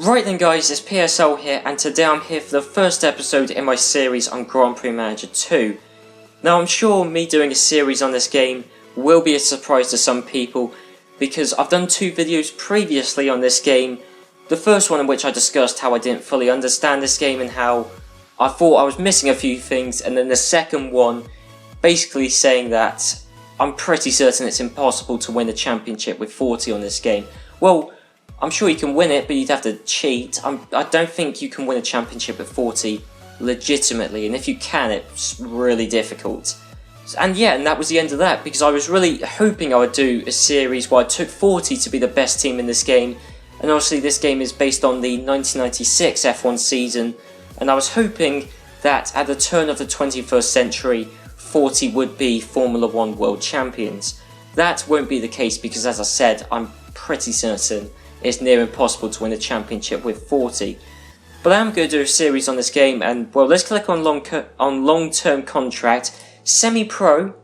Right then guys, it's PSL here, and today I'm here for the first episode in my series on Grand Prix Manager 2. Now I'm sure me doing a series on this game will be a surprise to some people, because I've done two videos previously on this game. The first one in which I discussed how I didn't fully understand this game and how I thought I was missing a few things, and then the second one basically saying that I'm pretty certain it's impossible to win a championship with 40 on this game. Well, I'm sure you can win it, but you'd have to cheat. I don't think you can win a championship at 40 legitimately, and if you can, it's really difficult. And yeah, and that was the end of that, because I was really hoping I would do a series where I took 40 to be the best team in this game, and obviously this game is based on the 1996 F1 season, and I was hoping that at the turn of the 21st century, 40 would be Formula 1 World Champions. That won't be the case because, as I said, I'm pretty certain it's near impossible to win a championship with 40. But I am going to do a series on this game, and well, let's click on long-term contract, semi-pro.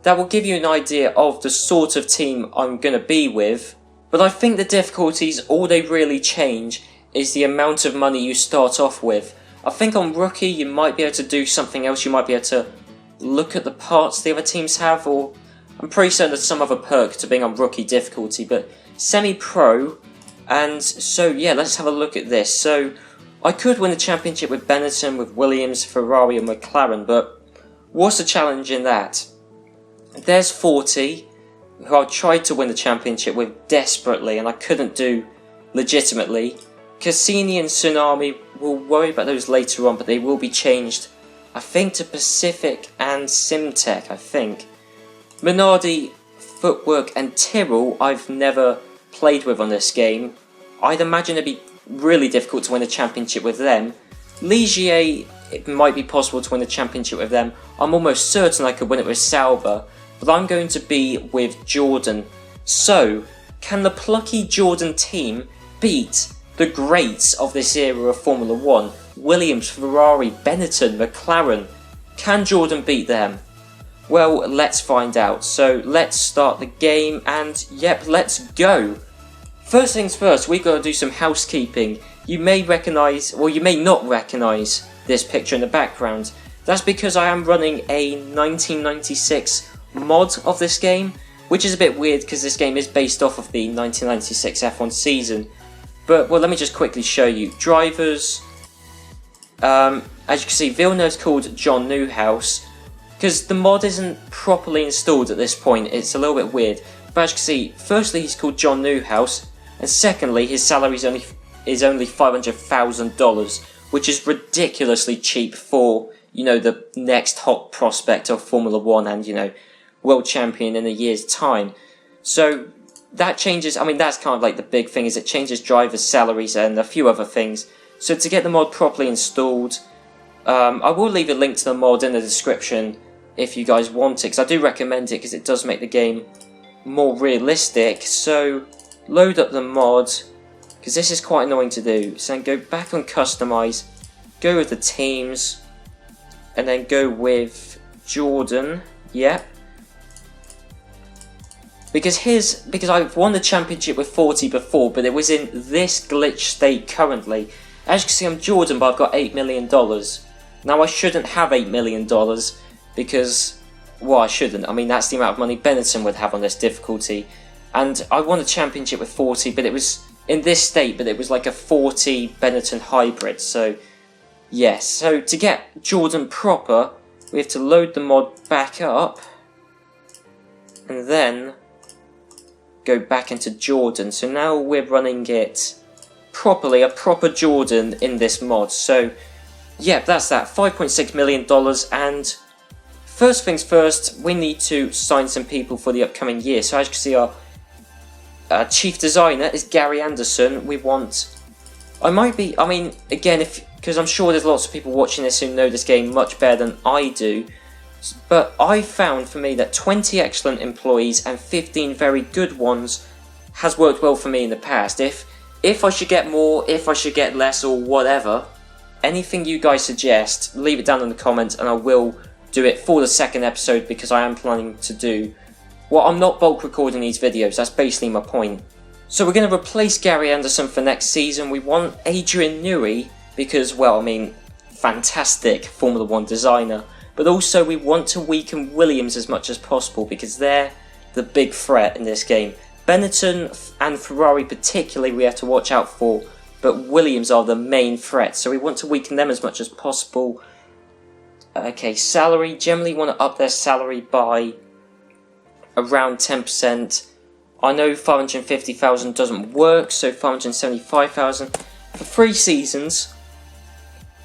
That will give you an idea of the sort of team I'm going to be with. But I think the difficulties, all they really change is the amount of money you start off with. I think on rookie you might be able to do something else. You might be able to look at the parts the other teams have, or I'm pretty certain there's some other perk to being on rookie difficulty. But semi-pro. And so yeah, let's have a look at this. So I could win the championship with Benetton, with Williams, Ferrari and McLaren, but what's the challenge in that? There's 40, who I tried to win the championship with desperately and I couldn't do legitimately. Cassini and Tsunami, we'll worry about those later on, but they will be changed, I think, to Pacific and Simtech, I think. Minardi, Footwork and Tyrrell I've never played with on this game. I'd imagine it'd be really difficult to win a championship with them. Ligier, it might be possible to win a championship with them. I'm almost certain I could win it with Sauber, but I'm going to be with Jordan. So, can the plucky Jordan team beat the greats of this era of Formula 1? Williams, Ferrari, Benetton, McLaren. Can Jordan beat them? Well, let's find out. So let's start the game and yep, let's go. First things first, we've got to do some housekeeping. You may recognise, well you may not recognise this picture in the background. That's because I am running a 1996 mod of this game, which is a bit weird because this game is based off of the 1996 F1 season. But well, let me just quickly show you. Drivers, as you can see, Villeneuve's called John Newhouse. Because the mod isn't properly installed at this point, it's a little bit weird. But as you can see, firstly he's called John Newhouse, and secondly his salary is only $500,000, which is ridiculously cheap for, you know, the next hot prospect of Formula 1 and, you know, world champion in a year's time. So that changes, I mean that's kind of like the big thing, is it changes drivers' salaries and a few other things. So to get the mod properly installed, I will leave a link to the mod in the description if you guys want it, because I do recommend it because it does make the game more realistic. So load up the mod, because this is quite annoying to do. So then go back on customize, go with the teams, and then go with Jordan. Yep. Because I've won the championship with 40 before, but it was in this glitch state currently. As you can see, I'm Jordan, but I've got $8 million. Now I shouldn't have $8 million because, well, I shouldn't. I mean, that's the amount of money Benetton would have on this difficulty. And I won a championship with 40, but it was in this state, but it was like a 40 Benetton hybrid. So, yes. So to get Jordan proper, we have to load the mod back up and then go back into Jordan. So now we're running it properly, a proper Jordan in this mod. So yeah, that's that, $5.6 million, and first things first, we need to sign some people for the upcoming year. So as you can see, our chief designer is Gary Anderson. We want, I mean, again, because I'm sure there's lots of people watching this who know this game much better than I do, but I found for me that 20 excellent employees and 15 very good ones has worked well for me in the past. If I should get more, if I should get less, or whatever, anything you guys suggest, leave it down in the comments and I will do it for the second episode, because I am planning to do, well, I'm not bulk recording these videos, that's basically my point. So we're going to replace Gary Anderson for next season. We want Adrian Newey because, well, I mean, fantastic Formula 1 designer. But also we want to weaken Williams as much as possible because they're the big threat in this game. Benetton and Ferrari particularly we have to watch out for, but Williams are the main threat. So we want to weaken them as much as possible. Okay, salary. Generally want to up their salary by around 10%. I know 550,000 doesn't work, so 575,000 for 3 seasons.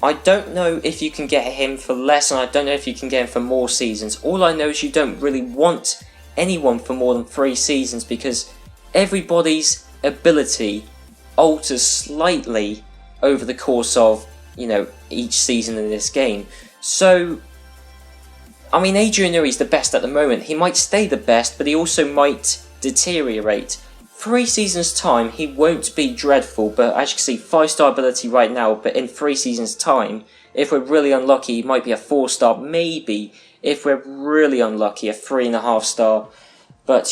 I don't know if you can get him for less, and I don't know if you can get him for more seasons. All I know is you don't really want anyone for more than 3 seasons because everybody's ability alters slightly over the course of, each season in this game. So, I mean, Adrian Newey's the best at the moment. He might stay the best, but he also might deteriorate. 3 seasons time he won't be dreadful, but as you can see 5-star ability right now, but in 3 seasons time if we're really unlucky he might be a 4-star, maybe if we're really unlucky a 3.5 star. But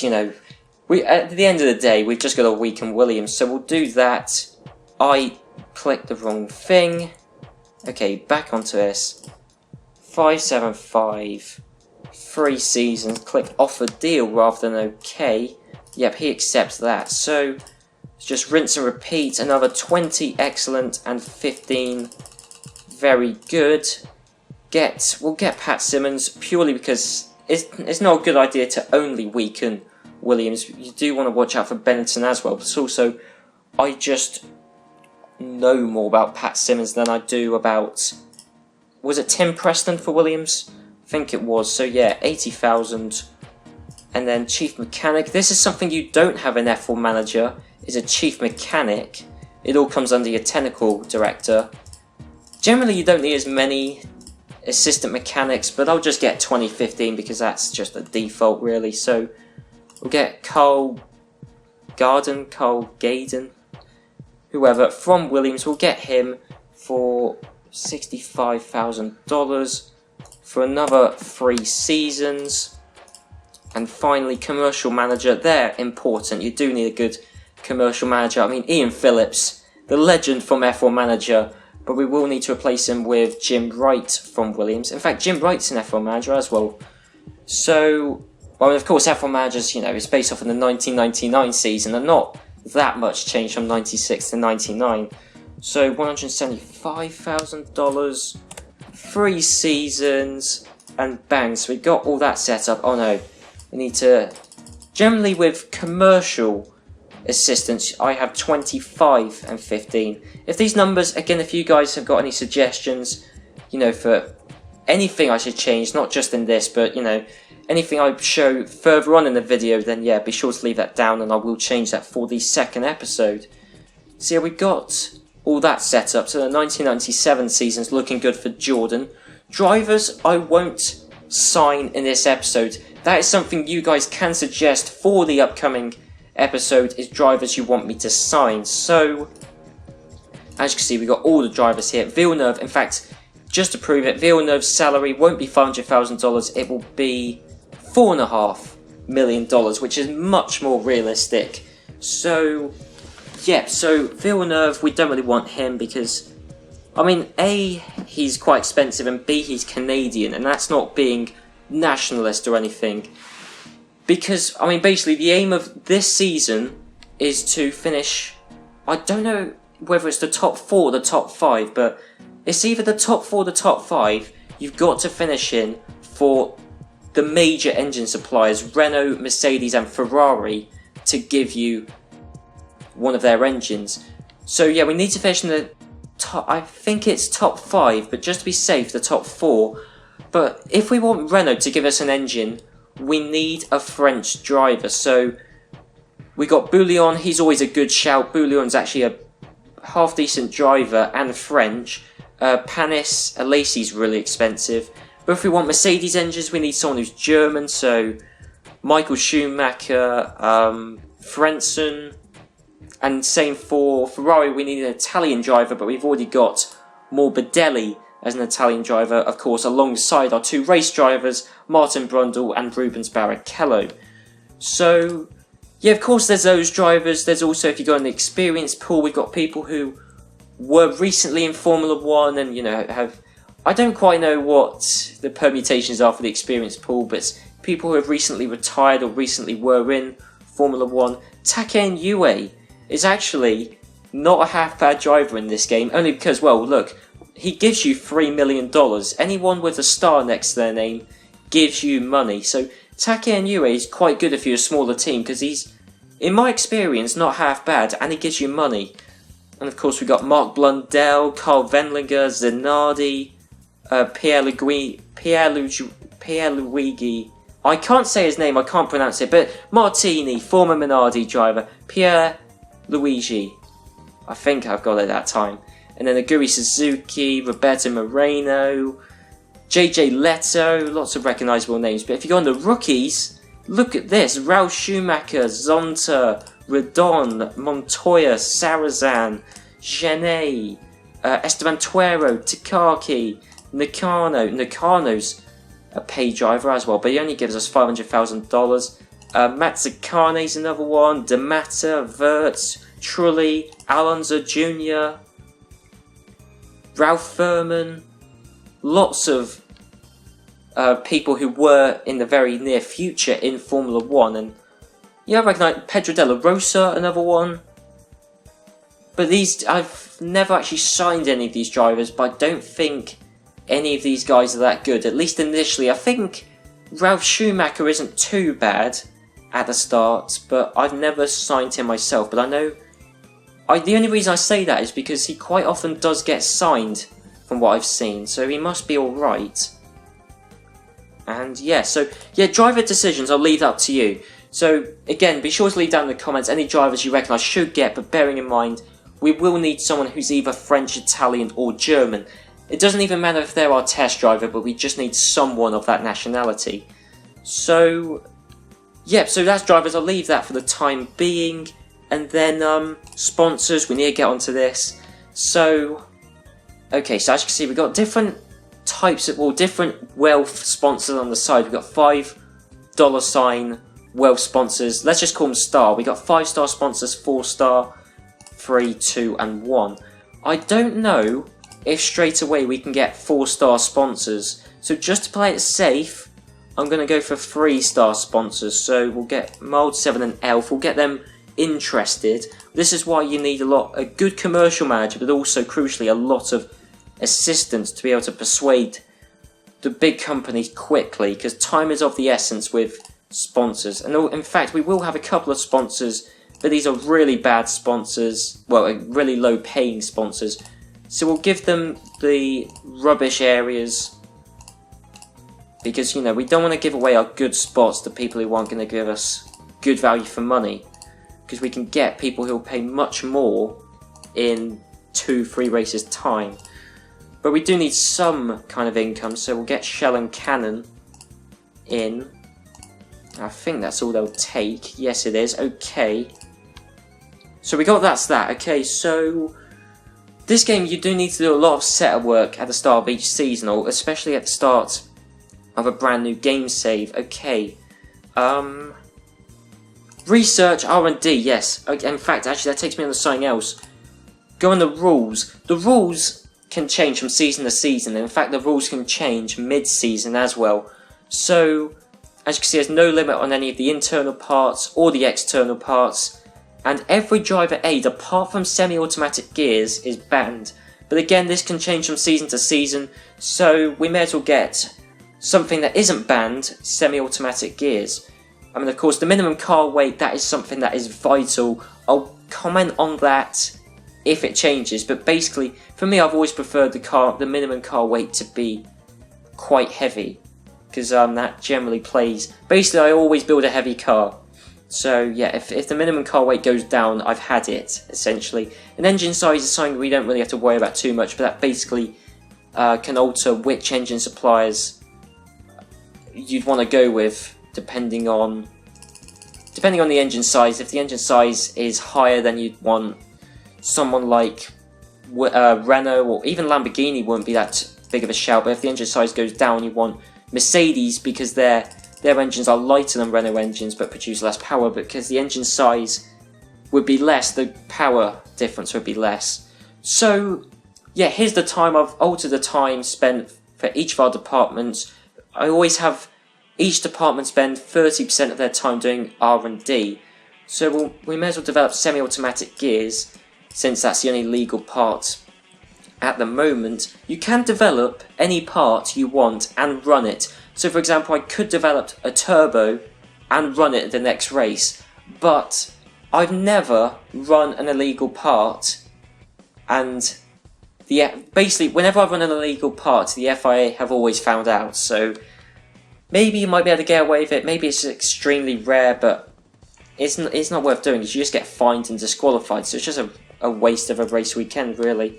we at the end of the day we've just got to weaken Williams, so we'll do that. I clicked the wrong thing. Okay, back onto this. 575 3 seasons, click offer deal rather than okay. Yep, he accepts that. So, just rinse and repeat. Another 20, excellent, and 15, very good. We'll get Pat Simmons, purely because it's not a good idea to only weaken Williams. You do want to watch out for Benetton as well, but also, I just know more about Pat Simmons than I do about, was it Tim Preston for Williams? I think it was. So yeah, 80,000. And then Chief Mechanic. This is something you don't have in F1 Manager, is a Chief Mechanic. It all comes under your Technical Director. Generally you don't need as many Assistant Mechanics, but I'll just get 2015 because that's just a default really. So we'll get Carl Gaden, whoever, from Williams. We'll get him for $65,000 for another 3 seasons. And finally, Commercial Manager. They're important. You do need a good Commercial Manager. I mean, Ian Phillips, the legend from F1 Manager, but we will need to replace him with Jim Wright from Williams. In fact, Jim Wright's an F1 Manager as well. So, well, of course, F1 Managers, it's based off of the 1999 season, and not that much change from 96 to 99. So, $175,000, 3 seasons, and bang, so we got all that set up. Oh no. We need to, generally with commercial assistants, I have 25 and 15. If these numbers, again, if you guys have got any suggestions, for anything I should change, not just in this, but, anything I show further on in the video, then yeah, be sure to leave that down and I will change that for the second episode. So yeah, we got all that set up. So the 1997 season's looking good for Jordan. Drivers, I won't sign in this episode. That is something you guys can suggest for the upcoming episode, is drivers you want me to sign. So, as you can see, we got all the drivers here. Villeneuve, in fact, just to prove it, Villeneuve's salary won't be $500,000, it will be $4.5 million, which is much more realistic. So, yeah, so Villeneuve, we don't really want him because, I mean, A, he's quite expensive, and B, he's Canadian, and that's not being nationalist or anything, because I mean basically the aim of this season is to finish, I don't know whether it's the top 4 or the top 5, but it's either the top 4 or the top 5. You've got to finish in for the major engine suppliers, Renault, Mercedes and Ferrari, to give you one of their engines. So yeah, we need to finish in the top, I think it's top 5, but just to be safe, the top 4. But if we want Renault to give us an engine, we need a French driver. So we got Bouillon, he's always a good shout. Bouillon's actually a half decent driver and French. Panis Alesi's really expensive. But if we want Mercedes engines, we need someone who's German. So Michael Schumacher, Frentzen, and same for Ferrari, we need an Italian driver, but we've already got Morbidelli as an Italian driver, of course, alongside our 2 race drivers, Martin Brundle and Rubens Barrichello. So, yeah, of course there's those drivers. There's also, if you go in the experience pool, we've got people who were recently in Formula 1 and, you know, have... I don't quite know what the permutations are for the experience pool, but people who have recently retired or recently were in Formula 1. Takane Yue is actually not a half-bad driver in this game, only because, well, look, he gives you $3 million. Anyone with a star next to their name gives you money. So Takane Yue is quite good if you're a smaller team, because he's, in my experience, not half bad, and he gives you money. And of course we've got Mark Blundell, Carl Venlinger, Zanardi, Pierre Luigi. I can't say his name, I can't pronounce it, but Martini, former Minardi driver, Pierre Luigi. I think I've got it that time. And then Aguri Suzuki, Roberto Moreno, JJ Leto, lots of recognisable names. But if you go on the rookies, look at this. Ralf Schumacher, Zonta, Redon, Montoya, Sarazan, Genet, Esteban Tuero, Takaki, Nakano. Nakano's a paid driver as well, but he only gives us $500,000. Matsukana's another one. Damata, Wirtz, Trulli, Alonso Jr., Ralph Furman. Lots of people who were in the very near future in Formula 1. And yeah, I recognise Pedro Della Rosa, another one. But these, I've never actually signed any of these drivers, but I don't think any of these guys are that good, at least initially. I think Ralf Schumacher isn't too bad at the start, but I've never signed him myself. But I know, the only reason I say that is because he quite often does get signed from what I've seen, so he must be alright. And yeah, so yeah, driver decisions, I'll leave that up to you. So again, be sure to leave down in the comments any drivers you reckon I should get, but bearing in mind, we will need someone who's either French, Italian or German. It doesn't even matter if they're our test driver, but we just need someone of that nationality. So, yeah, so that's drivers. I'll leave that for the time being. And then, sponsors, we need to get onto this. So, okay, so as you can see, we've got different types of, well, different wealth sponsors on the side. We've got $5 wealth sponsors. Let's just call them star. We've got 5-star sponsors, 4-star, 3, 2, and 1. I don't know if straight away we can get 4-star sponsors. So just to play it safe, I'm going to go for 3-star sponsors. So we'll get Mold 7 and Elf. We'll get them interested. This is why you need a good commercial manager, but also crucially a lot of assistance to be able to persuade the big companies quickly, because time is of the essence with sponsors. And in fact, we will have a couple of sponsors, but these are really bad sponsors, well, really low paying sponsors. So we'll give them the rubbish areas, because, you know, we don't want to give away our good spots to people who aren't going to give us good value for money, because we can get people who will pay much more in 2-3 races time. But we do need some kind of income, so we'll get Shell and Cannon in. I think that's all they'll take. Yes, it is. Okay. So we got that's that. Okay, so this game, you do need to do a lot of setup work at the start of each season, or especially at the start of a brand new game save. Okay. Research, R&D, yes. Okay, in fact, actually, that takes me on to something else. Go on the rules. The rules can change from season to season. In fact, the rules can change mid-season as well. So, as you can see, there's no limit on any of the internal parts or the external parts. And every driver aid, apart from semi-automatic gears, is banned. But again, this can change from season to season, so we may as well get something that isn't banned, semi-automatic gears. I mean, of course, the minimum car weight, that is something that is vital. I'll comment on that if it changes, but basically, for me, I've always preferred the minimum car weight to be quite heavy, because that generally plays. Basically, I always build a heavy car. So yeah, if the minimum car weight goes down, I've had it, essentially. And engine size is something we don't really have to worry about too much, but that basically can alter which engine suppliers you'd want to go with, depending on the engine size. If the engine size is higher, then you'd want someone like Renault, or even Lamborghini wouldn't be that big of a shout, but if the engine size goes down, you want Mercedes, because their their engines are lighter than Renault engines but produce less power, because the engine size would be less, the power difference would be less. So yeah, here's the time. I've altered the time spent for each of our departments. I always have each department spend 30% of their time doing R&D. So we may as well develop semi-automatic gears, since that's the only legal part at the moment. You can develop any part you want and run it. So for example, I could develop a turbo and run it at the next race, but I've never run an illegal part, and basically whenever I run an illegal part, the FIA have always found out. So maybe you might be able to get away with it, maybe it's extremely rare, but it's not worth doing, because you just get fined and disqualified, so it's just a waste of a race weekend, really.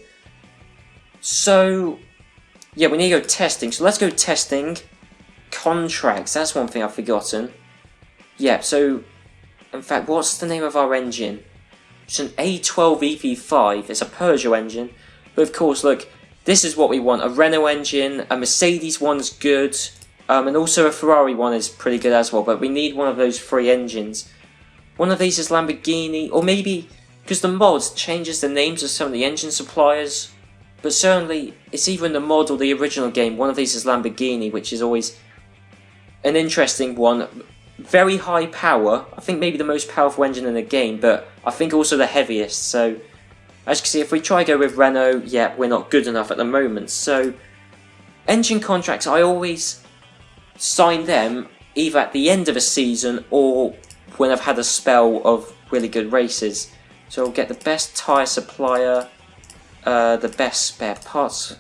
So yeah, we need to go testing, so let's go testing. Contracts, that's one thing I've forgotten. Yeah, so in fact, what's the name of our engine? It's an A12 EV5, it's a Peugeot engine, but of course, look, this is what we want. A Renault engine, a Mercedes one's good, and also a Ferrari one is pretty good as well, but we need one of those three engines. One of these is Lamborghini, or maybe, because the mod changes the names of some of the engine suppliers, but certainly it's either in the mod or the original game, one of these is Lamborghini, which is always an interesting one. Very high power, I think maybe the most powerful engine in the game, but I think also the heaviest. So as you can see, if we try to go with Renault, yeah, we're not good enough at the moment. So engine contracts, I always sign them either at the end of a season or when I've had a spell of really good races. So we'll get the best tyre supplier, the best spare parts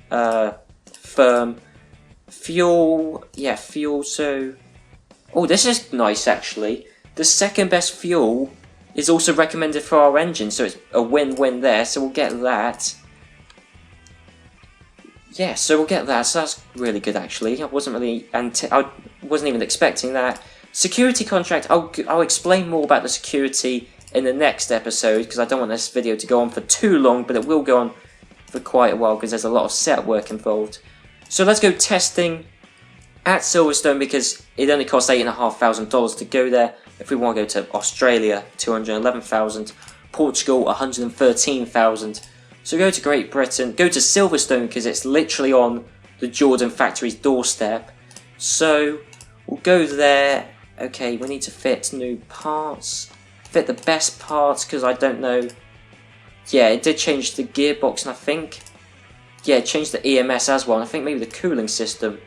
firm, fuel, yeah, fuel. So oh, this is nice actually. The second best fuel is also recommended for our engine, so it's a win-win there, so we'll get that. Yeah, so we'll get that, so that's really good actually. I wasn't even expecting that. Security contract, I'll explain more about the security in the next episode, because I don't want this video to go on for too long, but it will go on for quite a while because there's a lot of setup work involved. So let's go testing at Silverstone, because it only costs $8,500 to go there. If we want to go to Australia, $211,000, Portugal, $113,000. So go to Great Britain, go to Silverstone because it's literally on the Jordan factory's doorstep. So we'll go there. Okay, we need to fit new parts, fit the best parts, because I don't know. Yeah, it did change the gearbox, and I think, yeah, it changed the EMS as well, and I think maybe the cooling system.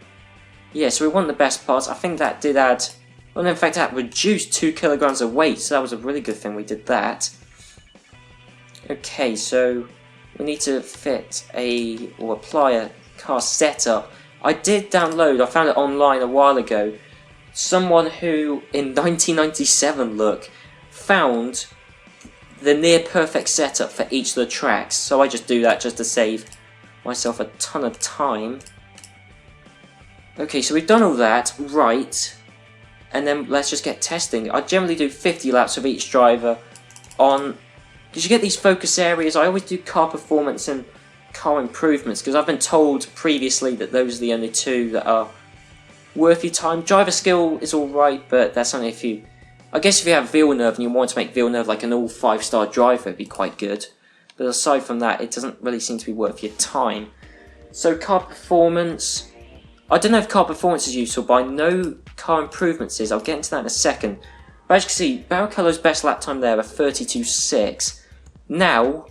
Yeah, so we want the best parts. I think that did add, well, in fact, that reduced 2 kilograms of weight, so that was a really good thing we did that. Okay, so we need to fit or apply a car setup. I did download, I found it online a while ago, someone who in 1997, look, found the near perfect setup for each of the tracks. So I just do that just to save myself a ton of time. Okay, so we've done all that, right, and then let's just get testing. I generally do 50 laps of each driver on, because you get these focus areas. I always do car performance and car improvements, because I've been told previously that those are the only two that are worth your time. Driver skill is alright, but that's only if you, I guess if you have Villeneuve and you want to make Villeneuve like an all 5-star driver, it'd be quite good. But aside from that, it doesn't really seem to be worth your time. So car performance, I don't know if car performance is useful, but I know car improvements is. I'll get into that in a second. But as you can see, Barrichello's best lap time there, a 32.6. Now,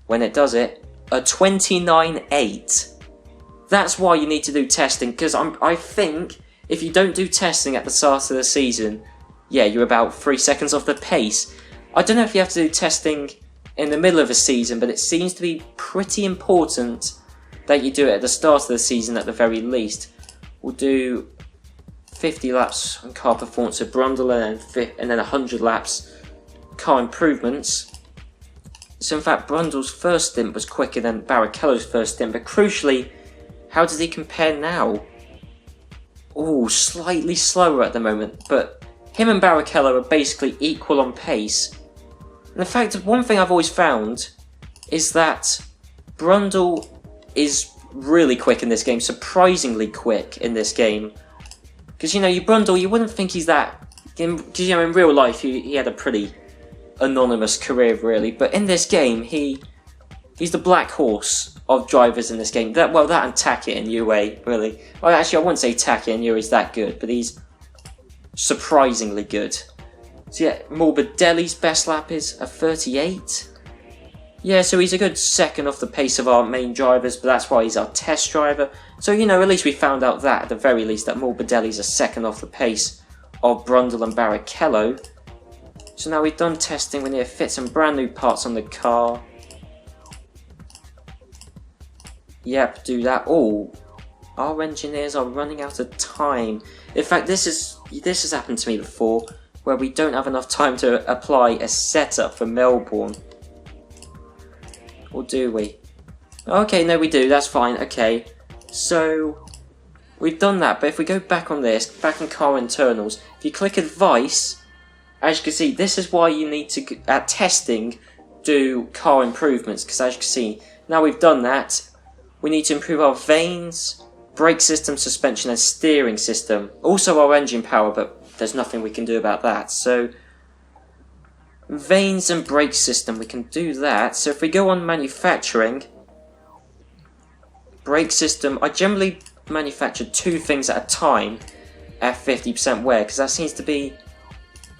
when it does it, a 29.8. That's why you need to do testing, because I think if you don't do testing at the start of the season, yeah, you're about 3 seconds off the pace. I don't know if you have to do testing in the middle of a season, but it seems to be pretty important that you do it at the start of the season at the very least. We'll do 50 laps on car performance of Brundle, and then 100 laps car improvements. So in fact, Brundle's first stint was quicker than Barrichello's first stint, but crucially, how does he compare now? Oh, slightly slower at the moment, but him and Barrichello are basically equal on pace. And in fact, one thing I've always found is that Brundle is really quick in this game, surprisingly quick in this game. Because, you know, Brundle, you wouldn't think he's that... Because, you know, in real life, he had a pretty anonymous career, really. But in this game, he's the black horse of drivers in this game. That and Taki and UA, really. Well, actually, I wouldn't say Taki and UA is that good, but he's surprisingly good. So yeah, Morbidelli's best lap is a 38. Yeah, so he's a good second off the pace of our main drivers, but that's why he's our test driver. So, you know, at least we found out that, at the very least, that Morbidelli's a second off the pace of Brundle and Barrichello. So now we've done testing, we need to fit some brand new parts on the car. Yep, do that. Oh, our engineers are running out of time. In fact, this has happened to me before, where we don't have enough time to apply a setup for Melbourne. Or do we? Okay, no we do, that's fine, okay. So, we've done that, but if we go back on this, back in car internals, if you click advice, as you can see, this is why you need to, at testing, do car improvements, because as you can see, now we've done that, we need to improve our vanes, brake system, suspension and steering system. Also our engine power, but there's nothing we can do about that. So, vanes and brake system, we can do that. So if we go on manufacturing, brake system, I generally manufacture 2 things at a time at 50% wear, because that seems to be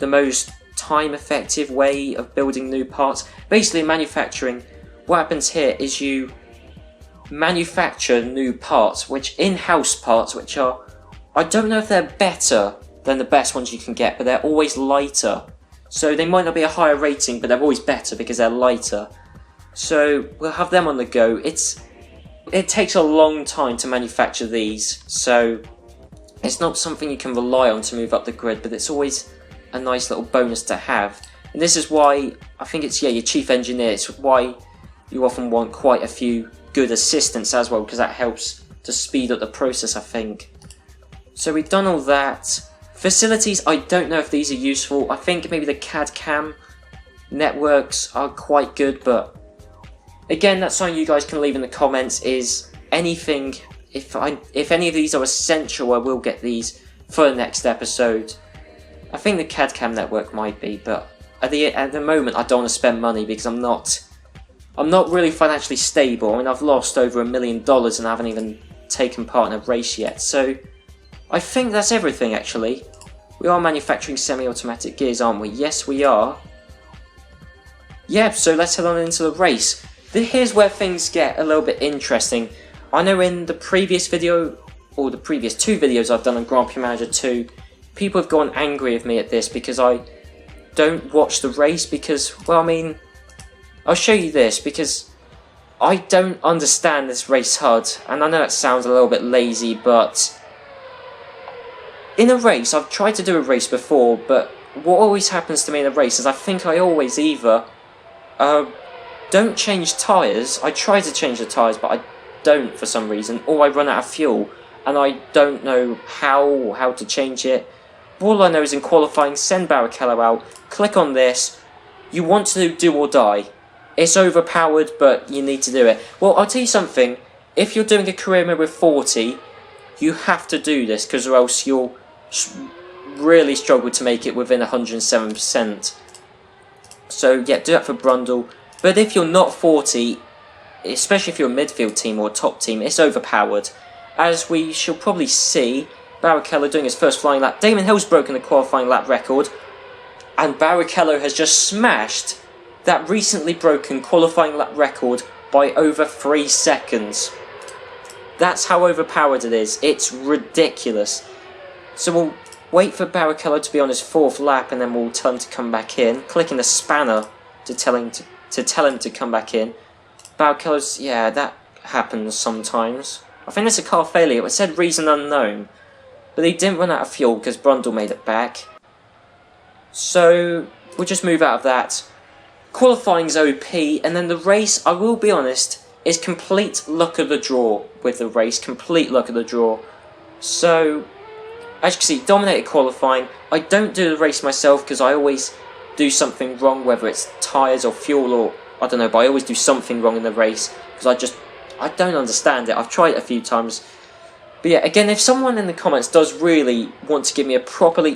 the most time effective way of building new parts. Basically in manufacturing, what happens here is you manufacture new parts, which in-house parts, which are, I don't know if they're better than the best ones you can get, but they're always lighter. So they might not be a higher rating, but they're always better because they're lighter. So we'll have them on the go. It takes a long time to manufacture these, so it's not something you can rely on to move up the grid, but it's always a nice little bonus to have. And this is why, I think it's, yeah, your chief engineer, it's why you often want quite a few good assistants as well, because that helps to speed up the process, I think. So we've done all that. Facilities, I don't know if these are useful. I think maybe the CAD CAM networks are quite good, but again, that's something you guys can leave in the comments, is anything, if any of these are essential, I will get these for the next episode. I think the CAD CAM network might be, but at the moment I don't want to spend money because I'm not really financially stable. I mean, I've lost over $1 million and I haven't even taken part in a race yet, so I think that's everything actually. We are manufacturing semi-automatic gears, aren't we? Yes, we are. Yeah, so let's head on into the race. Here's where things get a little bit interesting. I know in the previous video, or the previous 2 videos I've done on Grand Prix Manager 2, people have gone angry with me at this because I don't watch the race because, well, I mean, I'll show you this because I don't understand this race HUD, and I know it sounds a little bit lazy, but in a race, I've tried to do a race before, but what always happens to me in a race is I think I always either don't change tyres. I try to change the tyres, but I don't for some reason, or I run out of fuel, and I don't know how to change it. All I know is in qualifying, send Barrichello out, click on this, you want to do or die. It's overpowered, but you need to do it. Well, I'll tell you something, if you're doing a career mode with 40, you have to do this, because or else you'll really struggle to make it within 107%. So yeah, do that for Brundle. But if you're not 40, especially if you're a midfield team or a top team, it's overpowered. As we shall probably see, Barrichello doing his first flying lap. Damon Hill's broken the qualifying lap record, and Barrichello has just smashed that recently broken qualifying lap record by over 3 seconds. That's how overpowered it is. It's ridiculous. So we'll wait for Barrichello to be on his 4th lap, and then we'll tell him to come back in. Clicking the spanner to tell him to come back in. Barrichello's, yeah, that happens sometimes. I think it's a car failure. It said reason unknown, but he didn't run out of fuel because Brundle made it back. So we'll just move out of that. Qualifying's OP, and then the race, I will be honest, is complete luck of the draw with the race. Complete luck of the draw. So, as you can see, dominated qualifying. I don't do the race myself because I always do something wrong, whether it's tyres or fuel or, I don't know, but I always do something wrong in the race because I don't understand it. I've tried it a few times. But yeah, again, if someone in the comments does really want to give me a properly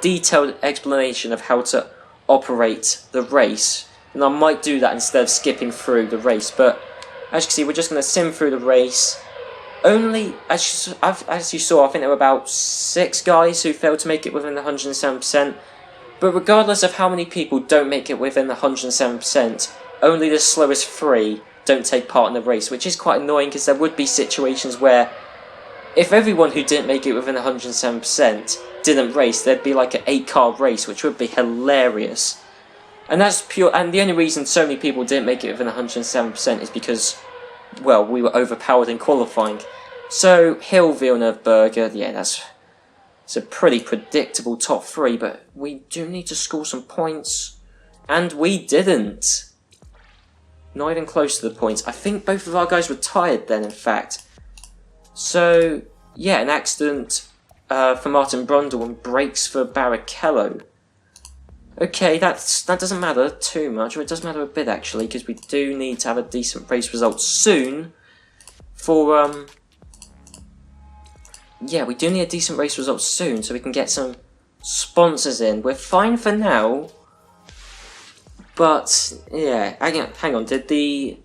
detailed explanation of how to operate the race, then I might do that instead of skipping through the race. But as you can see, we're just going to sim through the race. Only, as you saw, I think there were about 6 guys who failed to make it within the 107%. But regardless of how many people don't make it within the 107%, only the slowest 3 don't take part in the race, which is quite annoying because there would be situations where if everyone who didn't make it within 107% didn't race, there'd be like an 8-car race, which would be hilarious. And that's pure. And the only reason so many people didn't make it within 107% is because, well, we were overpowered in qualifying. So Hill, Villeneuve, Berger, yeah, it's a pretty predictable top 3, but we do need to score some points, and we didn't. Not even close to the points. I think both of our guys were tired then, in fact. So, yeah, an accident for Martin Brundle and brakes for Barrichello. Okay, that doesn't matter too much, or it does matter a bit actually, because we do need to have a decent race result soon for, yeah, we do need a decent race result soon so we can get some sponsors in. We're fine for now, but, yeah, hang on, did the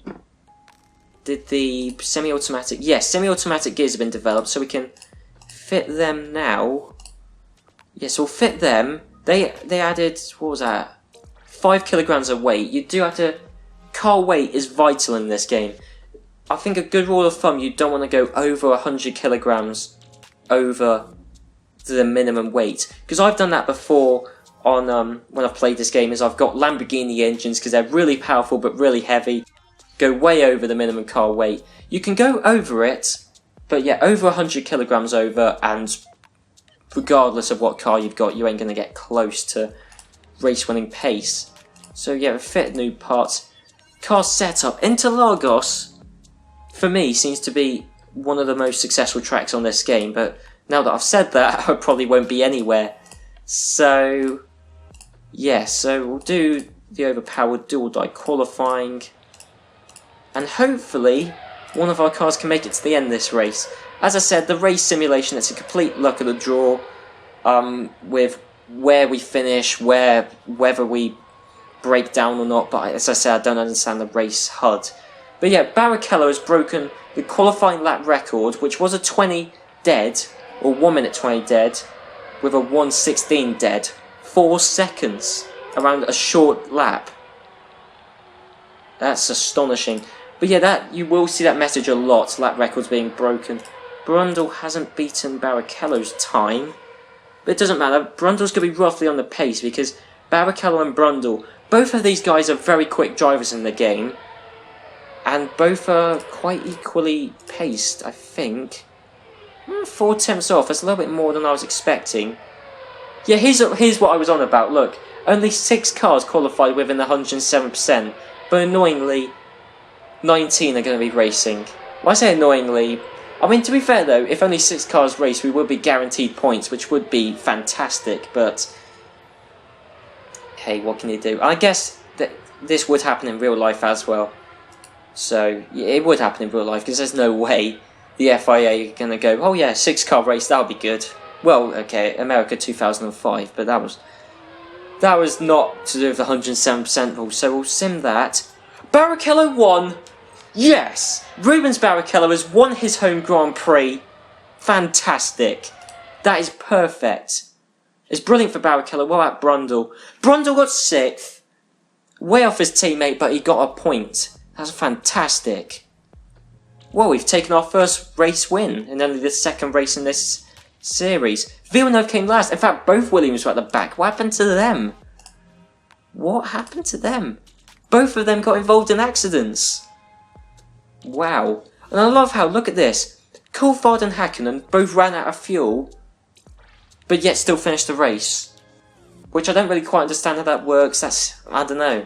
semi-automatic, yes, semi-automatic gears have been developed, so we can fit them now. Yes, we'll fit them. They added, what was that, 5 kilograms of weight. You do have to, car weight is vital in this game. I think a good rule of thumb, you don't want to go over 100 kilograms over the minimum weight. Because I've done that before on when I've played this game, is I've got Lamborghini engines because they're really powerful but really heavy. Go way over the minimum car weight. You can go over it, but yeah, over 100 kilograms over, and regardless of what car you've got, you ain't going to get close to race-winning pace. So yeah, fit new parts. Car setup. Interlagos, for me, seems to be one of the most successful tracks on this game, but now that I've said that, I probably won't be anywhere. So, yeah, so we'll do the overpowered do-or-die qualifying, and hopefully one of our cars can make it to the end of this race. As I said, the race simulation, it's a complete luck of the draw, with where we finish, whether we break down or not, but as I said, I don't understand the race HUD. But yeah, Barrichello has broken the qualifying lap record, which was a 20 dead, or 1 minute 20 dead, with a 1:16 dead. 4 seconds around a short lap. That's astonishing. But yeah, you will see that message a lot, lap records being broken. Brundle hasn't beaten Barrichello's time, but it doesn't matter. Brundle's going to be roughly on the pace because Barrichello and Brundle, both of these guys are very quick drivers in the game, and both are quite equally paced, I think. 4 tenths off, that's a little bit more than I was expecting. Yeah, here's what I was on about. Look, only 6 cars qualified within the 107%, but annoyingly, 19 are going to be racing. Well, I say annoyingly, I mean, to be fair though, if only 6 cars race, we would be guaranteed points, which would be fantastic, but hey, what can you do? I guess that this would happen in real life as well. So, yeah, it would happen in real life, because there's no way the FIA are going to go, oh yeah, 6-car race, that'll be good. Well, okay, America 2005, but that was not to do with the 107% rule, so we'll sim that. Barrichello won! Yes! Rubens Barrichello has won his home Grand Prix. Fantastic. That is perfect. It's brilliant for Barrichello. What about Brundle? Brundle got 6th. Way off his teammate, but he got a point. That's fantastic. Well, we've taken our first race win, and only the 2nd race in this series. Villeneuve came last. In fact, both Williams were at the back. What happened to them? What happened to them? Both of them got involved in accidents. Wow. And I love how, look at this. Coulthard and Hakkinen both ran out of fuel, but yet still finished the race. Which I don't really quite understand how that works. I don't know.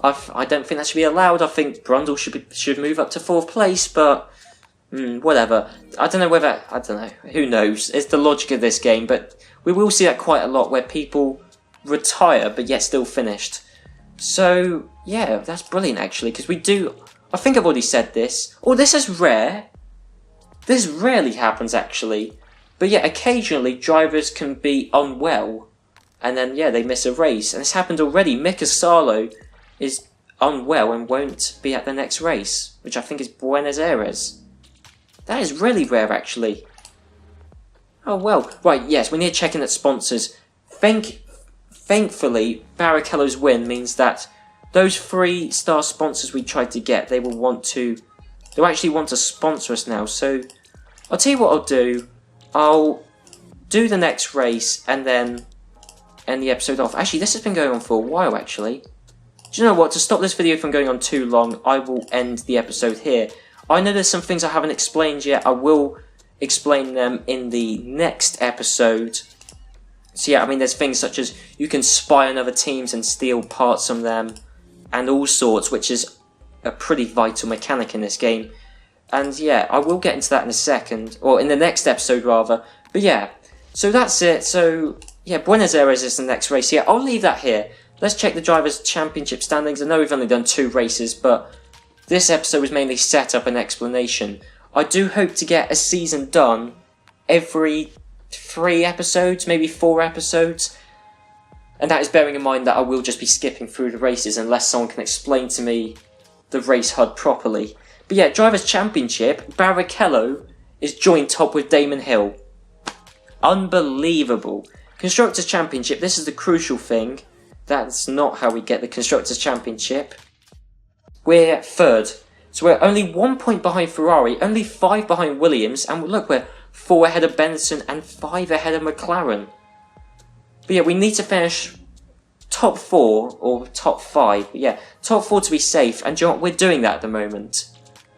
I don't think that should be allowed. I think Brundle should move up to 4th place, but whatever. I don't know. Who knows? It's the logic of this game, but we will see that quite a lot where people retire but yet still finished. So, yeah, that's brilliant actually, because we do... I think I've already said this. Oh, this is rare. This rarely happens actually, but yeah, occasionally drivers can be unwell, and then yeah, they miss a race, and it's happened already. Mika Salo is unwell and won't be at the next race, which I think is Buenos Aires. That is really rare actually. Oh well, right, yes, we need to check in at sponsors. Thankfully, Barrichello's win means that those 3-star sponsors we tried to get, they'll actually want to sponsor us now. So I'll tell you what I'll do. I'll do the next race and then end the episode off. Actually, this has been going on for a while actually. Do you know what? To stop this video from going on too long, I will end the episode here. I know there's some things I haven't explained yet. I will explain them in the next episode. So yeah, I mean, there's things such as you can spy on other teams and steal parts from them and all sorts, which is a pretty vital mechanic in this game. And yeah, I will get into that in a second, or in the next episode rather. But yeah, so that's it. So yeah, Buenos Aires is the next race. Yeah, I'll leave that here. Let's check the Drivers' Championship standings. I know we've only done 2 races, but this episode was mainly set up and explanation. I do hope to get a season done every 3 episodes, maybe 4 episodes. And that is bearing in mind that I will just be skipping through the races unless someone can explain to me the race HUD properly. But yeah, Drivers' Championship, Barrichello is joint top with Damon Hill. Unbelievable. Constructors' Championship, this is the crucial thing. That's not how we get the Constructors' Championship. We're 3rd. So we're only 1 point behind Ferrari, only 5 behind Williams, and look, we're 4 ahead of Benson and 5 ahead of McLaren. But yeah, we need to finish top 4 or top 5. But yeah, top 4 to be safe, and you know what? We're doing that at the moment.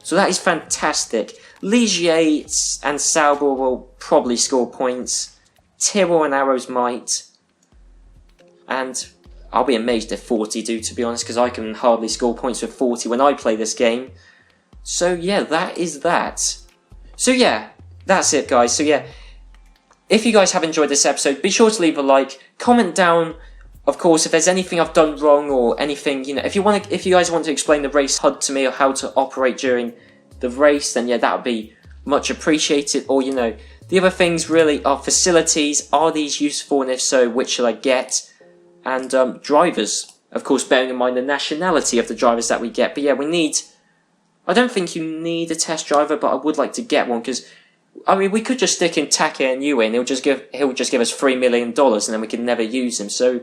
So that is fantastic. Ligier and Sauber will probably score points. Tyrrell and Arrows might. And I'll be amazed if 40 do, to be honest, because I can hardly score points with 40 when I play this game. So yeah, that is that. So yeah, that's it guys. So yeah, if you guys have enjoyed this episode, be sure to leave a like, comment down, of course, if there's anything I've done wrong or anything, you know, if you guys want to explain the race HUD to me or how to operate during the race, then yeah, that would be much appreciated. Or, you know, the other things really are facilities, are these useful, and if so, which should I get? And drivers, of course, bearing in mind the nationality of the drivers that we get. But yeah, I don't think you need a test driver, but I would like to get one, because I mean, we could just stick in Take and you in. He'll just give us $3 million, and then we can never use him. So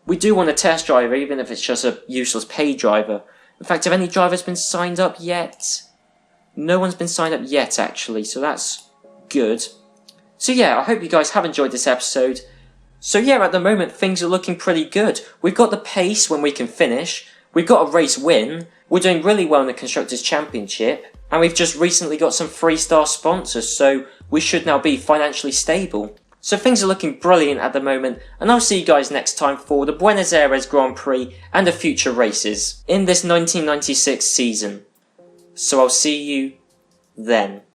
we do want a test driver, even if it's just a useless paid driver. In fact, have any drivers been signed up yet? No one's been signed up yet, actually. So that's good. So yeah, I hope you guys have enjoyed this episode. So yeah, at the moment things are looking pretty good. We've got the pace when we can finish. We've got a race win. We're doing really well in the Constructors' Championship. And we've just recently got some 3-star sponsors, so we should now be financially stable. So things are looking brilliant at the moment, and I'll see you guys next time for the Buenos Aires Grand Prix and the future races in this 1996 season. So I'll see you then.